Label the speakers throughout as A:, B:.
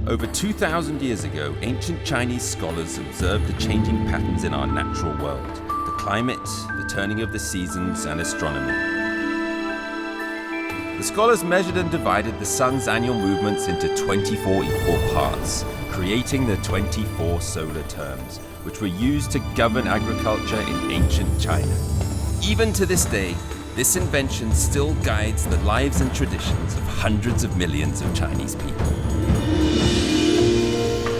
A: Over 2,000 years ago, ancient Chinese scholars observed the changing patterns in our natural world, the climate, the turning of the seasons, and astronomy. The scholars measured and divided the sun's annual movements into 24 equal parts, creating the 24 solar terms, which were used to govern agriculture in ancient China. Even to this day, this invention still guides the lives and traditions of hundreds of millions of Chinese people.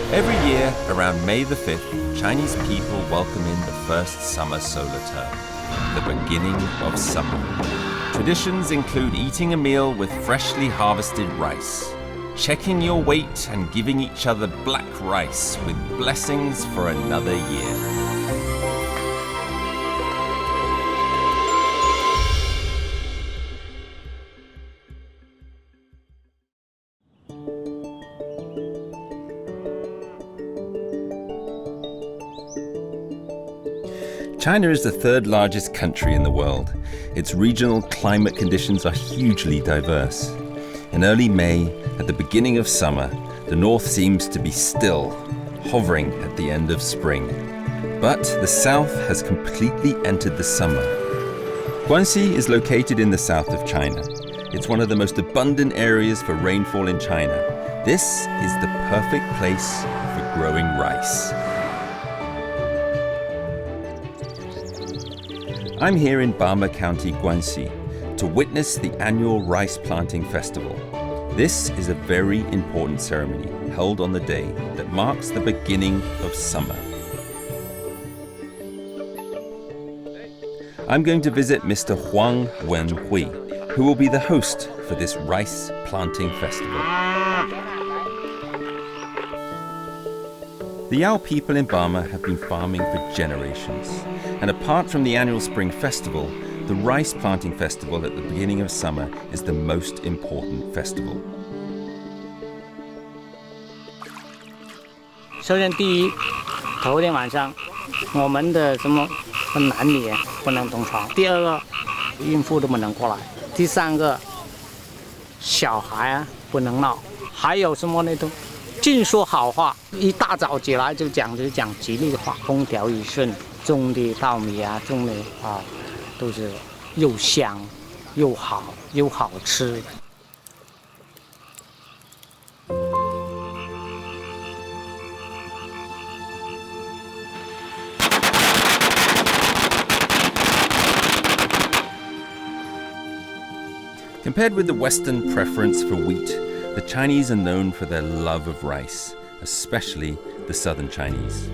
A: Every year, around May the 5th, Chinese people welcome in the first summer solar term, the beginning of summer. Traditions include eating a meal with freshly harvested rice, checking your weight and giving each other black rice with blessings for another year. China is the third largest country in the world. Its regional climate conditions are hugely diverse. In early May, at the beginning of summer, the north seems to be still, hovering at the end of spring. But the south has completely entered the summer. Guangxi is located in the south of China. It's one of the most abundant areas for rainfall in China. This is the perfect place for growing rice. I'm here in Bama County, Guangxi, to witness the annual rice planting festival. This is a very important ceremony held on the day that marks the beginning of summer. I'm going to visit Mr. Huang Wenhui, who will be the host for this rice planting festival. The Yao people in Bama have been farming for generations, and apart from the annual spring festival, the rice planting festival at the beginning of summer is the most important festival.
B: 首先，第一，头天晚上，我们的男女不能同床；第二个，孕妇都不能过来；第三个，小孩不能闹；还有什么呢？都尽说好话，一大早起来就讲吉利的话，风调雨顺，种的稻米种的都是又香又好又好吃。
A: Compared with the Western preference for wheat, the Chinese are known for their love of rice, especially the southern Chinese.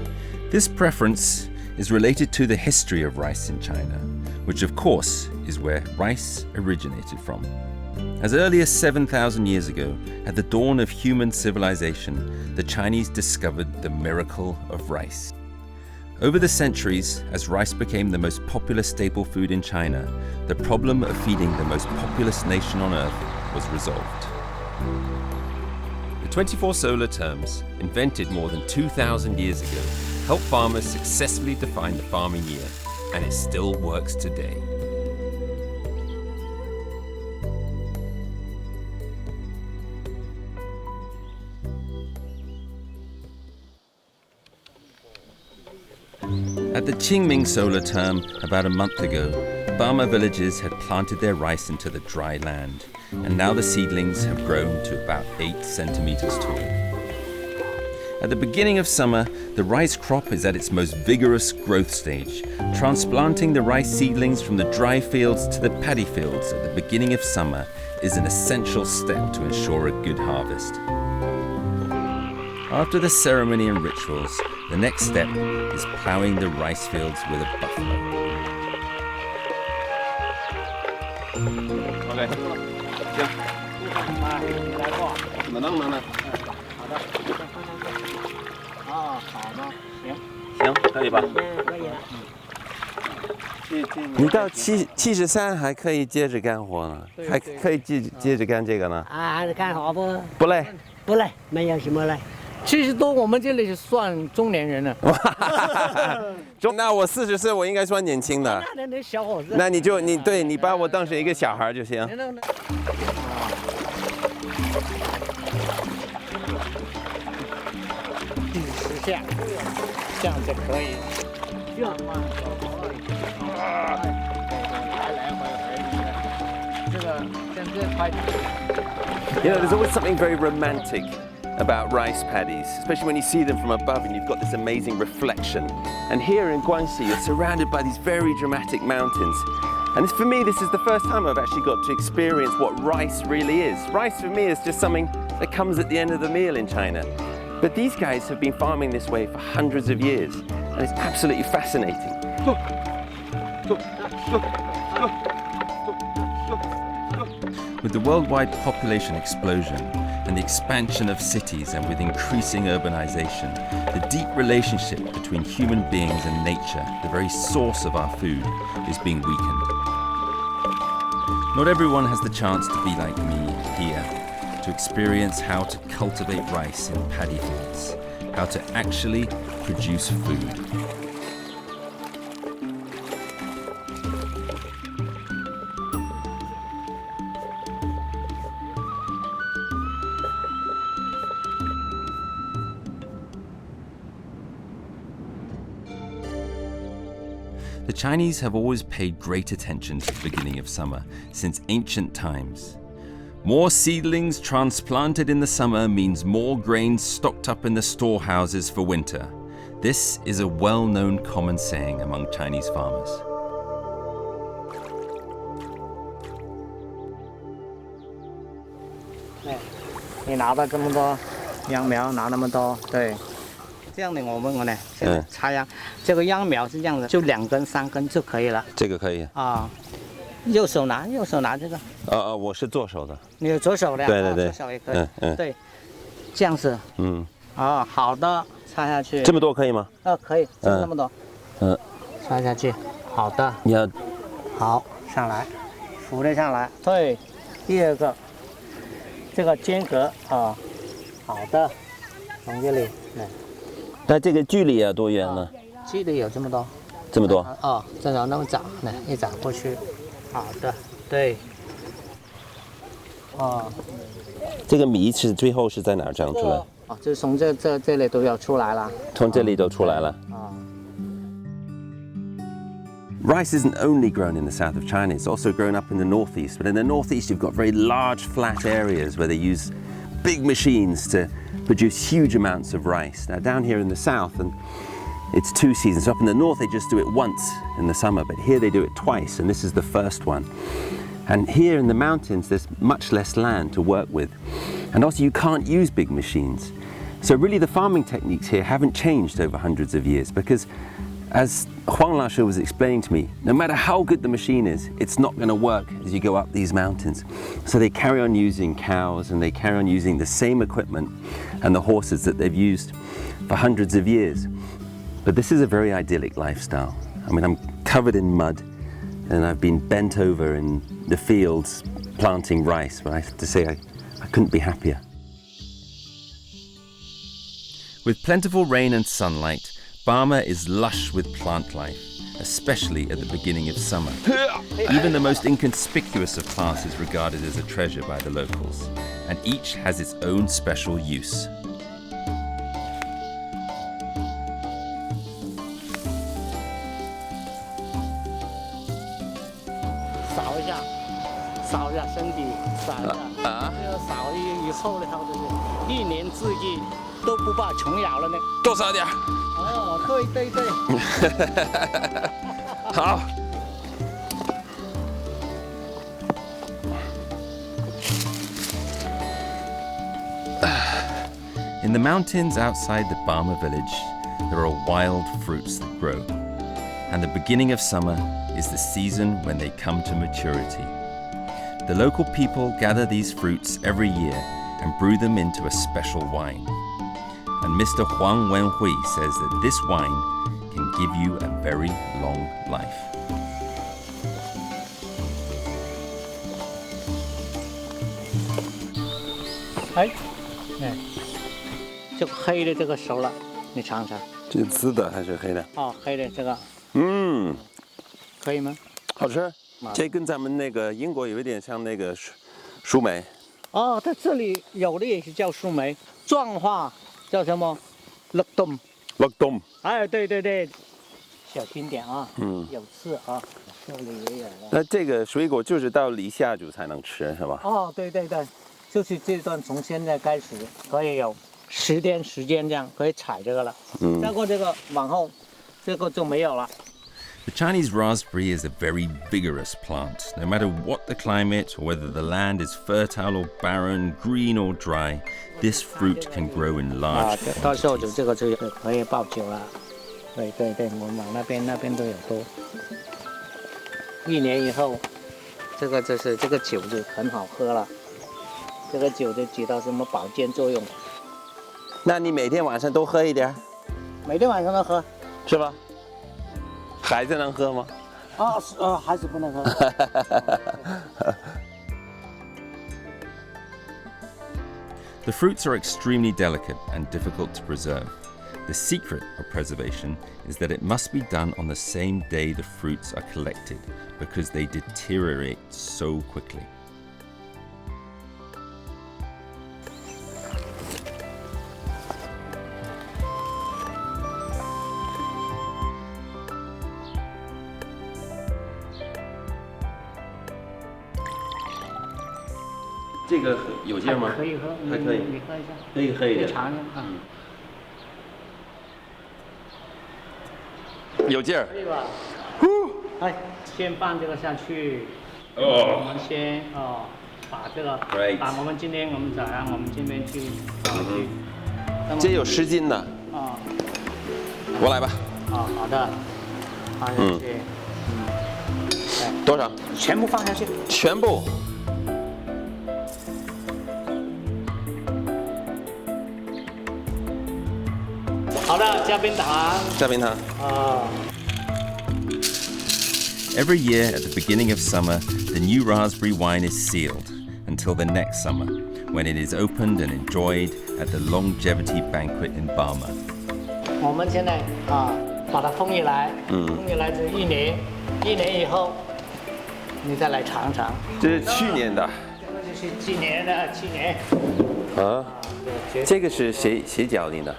A: This preference is related to the history of rice in China, which of course is where rice originated from. As early as 7,000 years ago, at the dawn of human civilization, the Chinese discovered the miracle of rice. Over the centuries, as rice became the most popular staple food in China, the problem of feeding the most populous nation on earth was resolved. The 24 solar terms, invented more than 2,000 years ago, helped farmers successfully define the farming year, and it still works today. At the Qingming solar term about a month ago, Bama villages had planted their rice into the dry land, and now the seedlings have grown to about 8 centimeters tall. At the beginning of summer, the rice crop is at its most vigorous growth stage. Transplanting the rice seedlings from the dry fields to the paddy fields at the beginning of summer is an essential step to ensure a good harvest. After the ceremony and rituals, the next step is plowing the rice fields with a buffalo. Okay. 你到73还可以接着干活呢，还可以接着干这个呢？
B: 还是干活不？
A: 不累，
B: 不累，没有什么累。70多，我们这里算中年人了。
A: 那我40岁，我应该算年轻的。
B: 那小伙子。
A: 那你把我当成一个小孩就行。
B: 第10下，这样就可以。这样的话，来回，这个像这块。
A: You know, there's always something very romantic about rice paddies, especially when you see them from above and you've got this amazing reflection. And here in Guangxi, you're surrounded by these very dramatic mountains. And for me, this is the first time I've actually got to experience what rice really is. Rice for me is just something that comes at the end of the meal in China. But these guys have been farming this way for hundreds of years, and it's absolutely fascinating. With the worldwide population explosion and the expansion of cities, and with increasing urbanization, the deep relationship between human beings and nature, the very source of our food, is being weakened. Not everyone has the chance to be like me here, to experience how to cultivate rice in paddy fields, how to actually produce food. The Chinese have always paid great attention to the beginning of summer, since ancient times. More seedlings transplanted in the summer means more grain stocked up in the storehouses for winter. This is a well-known common saying among Chinese farmers.
B: 你拿到这么多秧苗，拿那么多，对。这样的我呢，现在插秧，这个秧苗是这样的，就2根3根就可以了。
A: 这个可以
B: 啊，右手拿这个。
A: 我是左手的。
B: 你有左手的？
A: 对，
B: 左手也可以。对，这样子。好的，插下去。
A: 这么多可以吗？
B: 可以，这么多。插下去，好的。
A: 你要
B: 好上来，扶着上来。对，第2个，这个间隔好的，从这里来。
A: 那这个距离要多远呢？
B: 距离有这么多。
A: 这么多？
B: 正好那么长，来一长过去。好的，对。
A: 这个米是最后是在哪儿长出来？
B: 就是从这里都要出来了。
A: 从这里都出来了。Rice isn't only grown in the south of China, it's also grown up in the northeast. But in the northeast, you've got very large flat areas where they use big machines to produce huge amounts of rice. Now down here in the south, and it's 2 seasons. Up in the north, they just do it once in the summer, but here they do it twice, and this is the first one. And here in the mountains, there's much less land to work with. And also you can't use big machines. So really the farming techniques here haven't changed over hundreds of years, because as Huang Lashe was explaining to me, no matter how good the machine is, it's not going to work as you go up these mountains. So they carry on using cows, and they carry on using the same equipment and the horses that they've used for hundreds of years. But this is a very idyllic lifestyle. I mean, I'm covered in mud, and I've been bent over in the fields planting rice, but I have to say I couldn't be happier. With plentiful rain and sunlight, Burma is lush with plant life, especially at the beginning of summer. Even the most inconspicuous of plants is regarded as a treasure by the locals, and each has its own special use. In the mountains outside the Burma village, there are wild fruits that grow, and the beginning of summer is the season when they come to maturity. The local people gather these fruits every year and brew them into a special wine. And Mr. Huang Wenhui says that this wine can give you a very long life.
B: 这个黑的这个熟了，你尝尝。
A: 这是紫的还是黑的？
B: 黑的这个。可以吗？
A: 好吃。这跟咱们那个英国有一点像那个树莓。
B: 哦，它这里有的也是叫树莓，壮话叫什么？乐冬。
C: 乐冬。
B: 哎，对对对，小心点啊，有刺啊，这里也有了。
C: 那这个水果就是到离夏主才能吃，是吧？
B: 哦，对对对，就是这段从现在开始可以有10天时间这样可以采这个了。再过这个往后，这个就没有了。
A: The Chinese raspberry is a very vigorous plant. No matter what the climate or whether the land is fertile or barren, green or dry, this fruit can grow in large
B: 到时候就
A: quantities.
B: 这个就可以爆酒了。对对对，我们往那边都有多。1年以后，这个酒就很好喝了。这个酒就起到什么保健作用？
C: 那你每天晚上都喝一点，
B: 每天晚上都喝。
C: 是吧？孩子能喝吗？
B: 孩子不能喝。
A: The fruits are extremely delicate and difficult to preserve. The secret of preservation is that it must be done on the same day the fruits are collected because they deteriorate so quickly.
C: 这个有劲吗？
B: 可以喝，
C: 还可以，
B: 你喝一下，
C: 可以喝一点，
B: 尝一下啊。
C: 有劲儿。
B: 可以吧？哎，先放这个下去。
C: 哦。
B: 我们先把这个，
C: Right
B: 把我们今天早上我们这边去去。
C: 这有10斤呢。我来吧。
B: 好的，放下去。
C: 多少？
B: 全部放下去。
C: 全部。
B: 好的，加冰糖。
C: 加冰糖。
A: Every year at the beginning of summer, the new raspberry wine is sealed until the next summer, when it is opened and enjoyed at the longevity banquet in Burma.
B: 我们现在把它封起来，封起来是1年，1年以后你再来尝尝。
C: 这是去年的。
B: 这个就是去年的，去年。
C: 这个是谁教你的？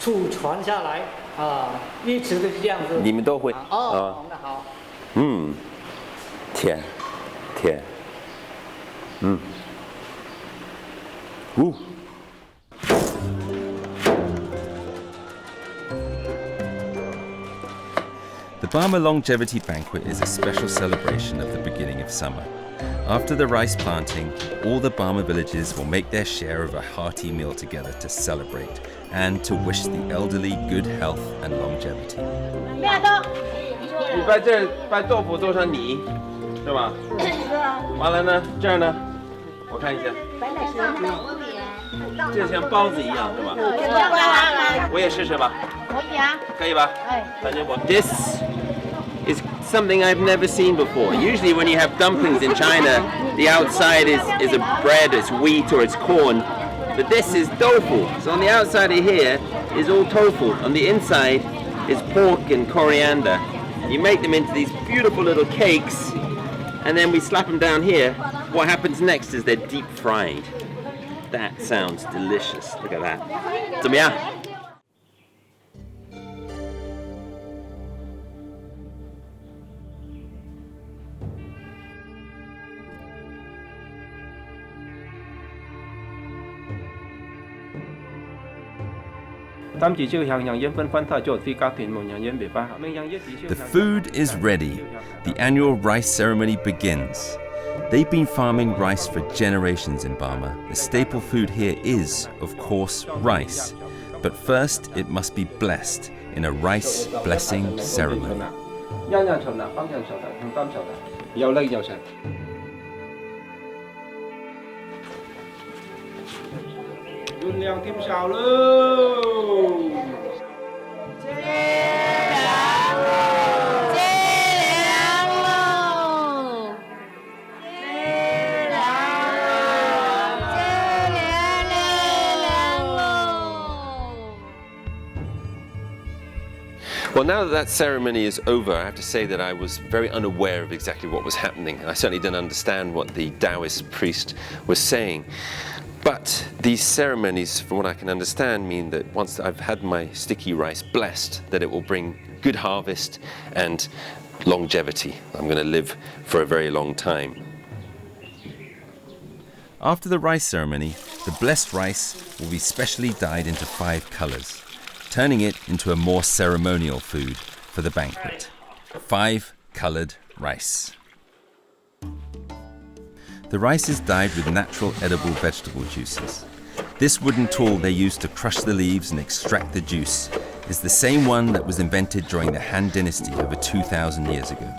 B: 祖传下来一直都是这样子。
C: 你们都会？
B: 那好。
C: 甜。
A: The Burma Longevity Banquet is a special celebration of the beginning of summer. After the rice planting, all the Burma villages will make their share of a hearty meal together to celebrate and to wish the elderly good health and longevity.
C: 你把豆腐做成泥，是吧？完了呢，这儿呢，我看一下，这像包子一样，是吧？我也试试吧。可以吧？反正我 This is something I've never seen before. Usually when you have dumplings in China, the outside is a bread, it's wheat or it's corn. But this is tofu. So on the outside of here is all tofu. On the inside is pork and coriander. You make them into these beautiful little cakes, and then we slap them down here. What happens next is they're deep fried. That sounds delicious. Look at that. 怎么样？
A: The food is ready. The annual rice ceremony begins. They've been farming rice for generations in Burma. The staple food here is, of course, rice. But first, it must be blessed in a rice blessing ceremony.
C: 运量添少喽！ Well, now that that ceremony is over, I have to say that I was very unaware of exactly what was happening. I certainly didn't understand what the Taoist priest was saying. But these ceremonies, from what I can understand, mean that once I've had my sticky rice blessed, that it will bring good harvest and longevity. I'm going to live for a very long time.
A: After the rice ceremony, the blessed rice will be specially dyed into 5 colors, turning it into a more ceremonial food for the banquet. 5-colored rice. The rice is dyed with natural edible vegetable juices. This wooden tool they use to crush the leaves and extract the juice is the same one that was invented during the Han Dynasty over 2,000 years ago.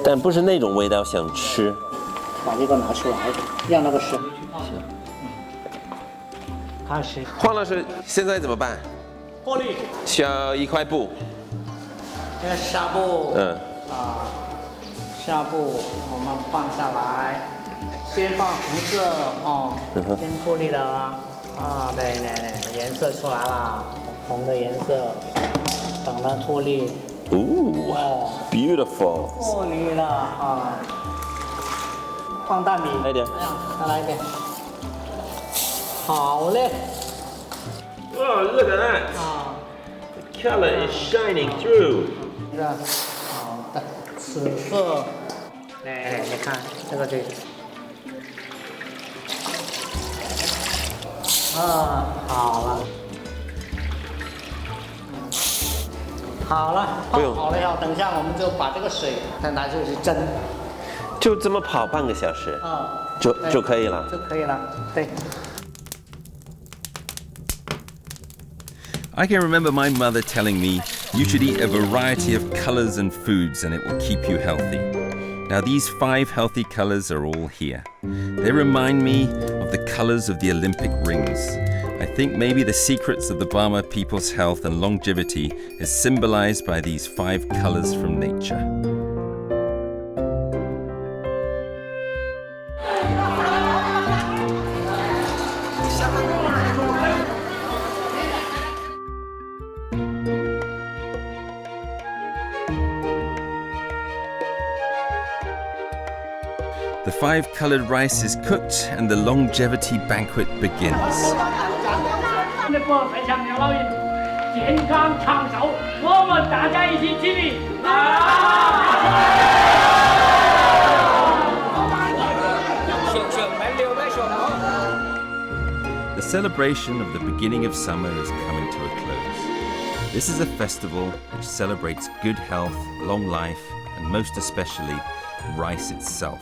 C: But 不是那种味道想吃。
B: 把这个拿出来，让那个水。开始。
C: 黄老师，现在怎么办？
B: 玻璃。
C: 需要一块布。
B: 这个纱布。纱布我们放下来，先放红色哦，先脱离了对，颜色出来了，红的颜色，等它脱离。
C: Ooh, beautiful.
B: 脱离了放大米。
C: 来一点。
B: 再来一点。好嘞。
C: Oh, look at that. The color is shining through.
B: 这个好的，紫色。你看这个好了。好了，泡好了以后，等一下我们就把这个水再拿出去蒸。
C: 就这么跑半个小时，就可以了。
B: 就可以了，对。
A: I can remember my mother telling me you should eat a variety of colors and foods and it will keep you healthy. Now these 5 healthy colors are all here. They remind me of the colors of the Olympic rings. I think maybe the secrets of the Burma people's health and longevity is symbolized by these 5 colors from nature. The 5-colored rice is cooked and the longevity banquet begins. The celebration of the beginning of summer is coming to a close. This is a festival which celebrates good health, long life, and most especially, rice itself.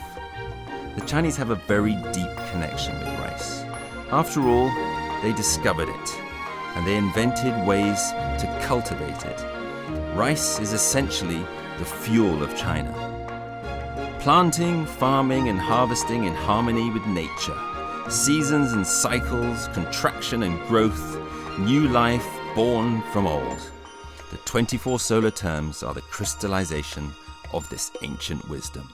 A: The Chinese have a very deep connection with rice. After all, they discovered it, and they invented ways to cultivate it. Rice is essentially the fuel of China. Planting, farming, and harvesting in harmony with nature. Seasons and cycles, contraction and growth, new life born from old. The 24 solar terms are the crystallization of this ancient wisdom.